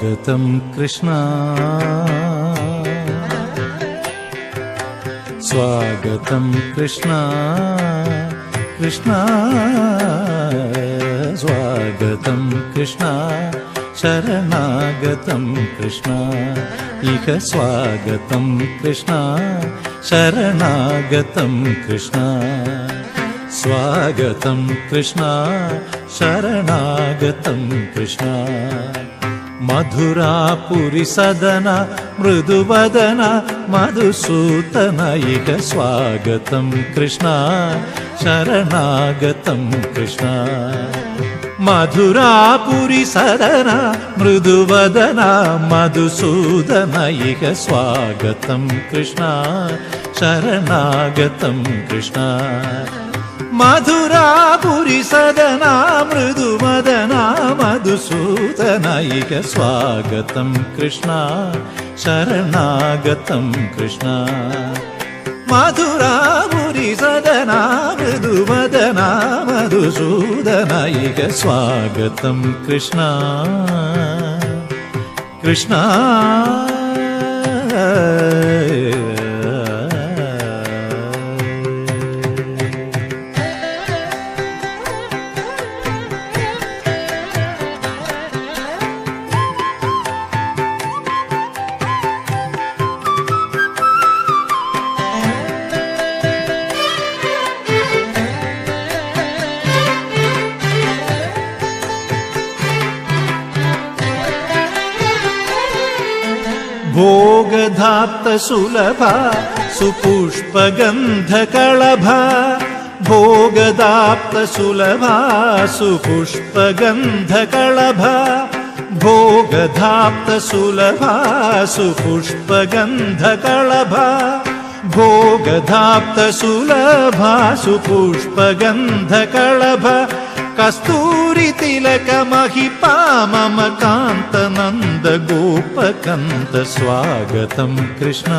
स्वागतं कृष्ण स्वागतं कृष्ण कृष्ण स्वागतं कृष्ण शरणागतं कृष्ण इह स्वागतं कृष्ण शरणागतं कृष्ण स्वागतं कृष्ण शरणागतं कृष्ण मधुरापुरी सदन मृदुवदन मधुसूदन इह स्वागतं कृष्ण शरणागतं कृष्ण मधुरापुरी सदन मृदुवदन मधुसूदन इह स्वागतं कृष्ण शरणागतं कृष्ण मधुरापुरी सदना मृदुवदना मधुसूदन इह स्वागतं कृष्ण शरणागतं कृष्ण मधुरापुरी सदना मृदुवदना मधुसूदन इह स्वागतं कृष्ण कृष्ण भोगधाप्त सुलभ सुपुष्पगन्धकळभ भोगधाप्त सुलभ सुपुष्पगन्धकळभ भोगधाप्त सुलभ सुपुष्पगन्धकळभ भोगधाप्त सुलभ सुपुष्पगन्धकळभ कस्तूरी तिलक महिपा मम कान्त नन्द गोपकन्त स्वागतं कृष्ण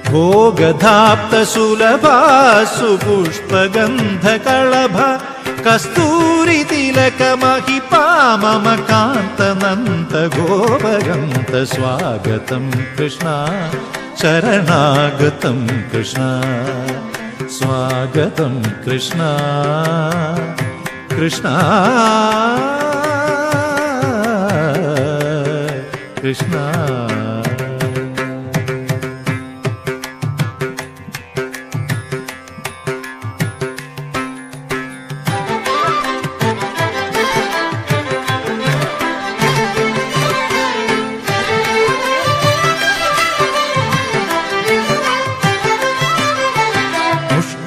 भोगधाप्त सुलभ सुपुष्पगन्धकळभ कस्तूरी तिलक महिपा मम कान्त नन्द गोपकन्त स्वागतं कृष्ण शरणागतं कृष्ण स्वागतं कृष्ण कृष्ण कृष्ण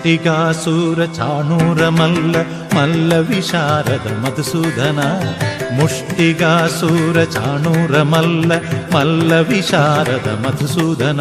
मुष्टिकासुर चाणूर मल्ल मल्ल विशारद मधुसूदन मुष्टिकासुर चाणूर मल्ल मल्ल विशारद मधुसूदन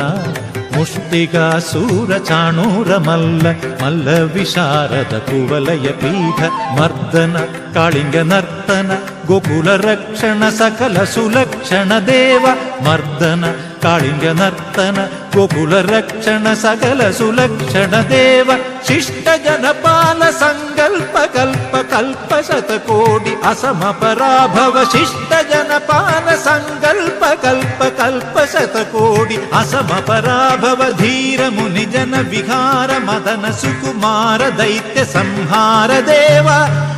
मुष्टिकासुर चाणूर मल्ल मल्ल विशारद कुवलय पीठ मर्दन कालिंग नर्तन गोकुल रक्षण सकल सुलक्षण देव मर्दन कालिंग नर्तन गोकुल रक्षण सकल सुलक्षण देव शिष्ट जनपाल संकल्प कल्प कल्प शतकोटि असम पराभव शिष्ट जनपाल संकल्प कल्प कल्प शतकोटि असम पराभव धीर मुनि जन विहार मदन सुकुमार दैत्य संहार देव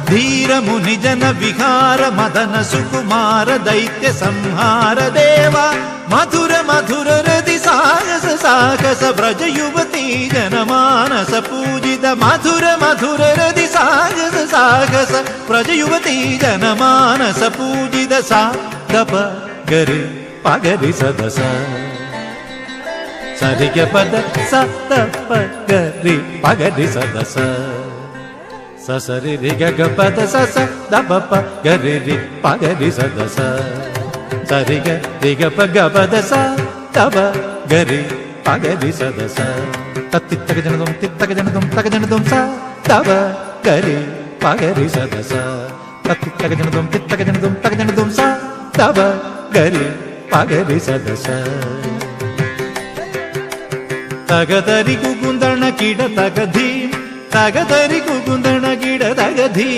धीर मुनि जन विहार मदन सुकुमार दैत्य संहार देव मधुर मधुर हृदि साहस साहस व्रज युवती जनमानस पूजित मधुर मधुर हृदि साहस साहस व्रज युवती जनमानस पूजित सा दप गरि पगरि सदस सरिग पद स दप गरि पगरि सदस ससरि रि ग पद स दप प गरि रि पगरि सदस सरि ग रि ग प ग पद स दप गरि पगरि सदस तत्तित्तक जनदुम तित्तक जनदुम तक जनदुम स दप गरि पगरि सदस तत्तित्तक जनदुम तित्तक जनदुम तक जनदुम स दप गरि पगरि सदस तगदरि कुकुंदण कीड तगधी तगदरि कुकुंदण कीड तगधी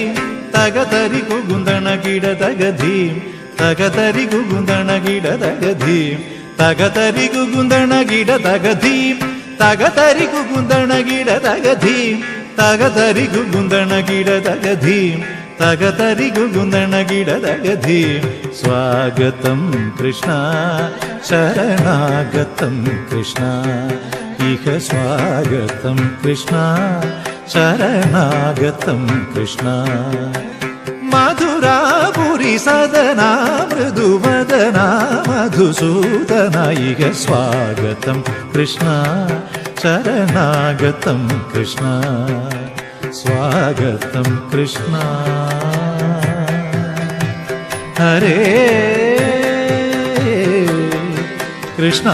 തകതരി കുകുന്ദണ കിട തകധീം തകതരി കുകുന്ദണ കിട തകധീം തകതരി കുകുന്ദണ കിട തകധീം തകതരി കുകുന്ദണ കിട തകധീം തകതരി കുകുന്ദണ കിട തകധീം തകതരി കുകുന്ദണ കിട തകധീം സ്വാഗതം കൃഷ്ണ ശരണാഗതം കൃഷ്ണ ഇഹ സ്വാഗതം കൃഷ്ണ ശരണാഗതം കൃഷ്ണ മധുരാപുരി സദനാ മൃദുവദനാ മധുസൂദന ഇഹ സ്വാഗതം കൃഷ്ണ ശരണാഗതം കൃഷ്ണ സ്വാഗതം കൃഷ്ണ ഹരേ കൃഷ്ണ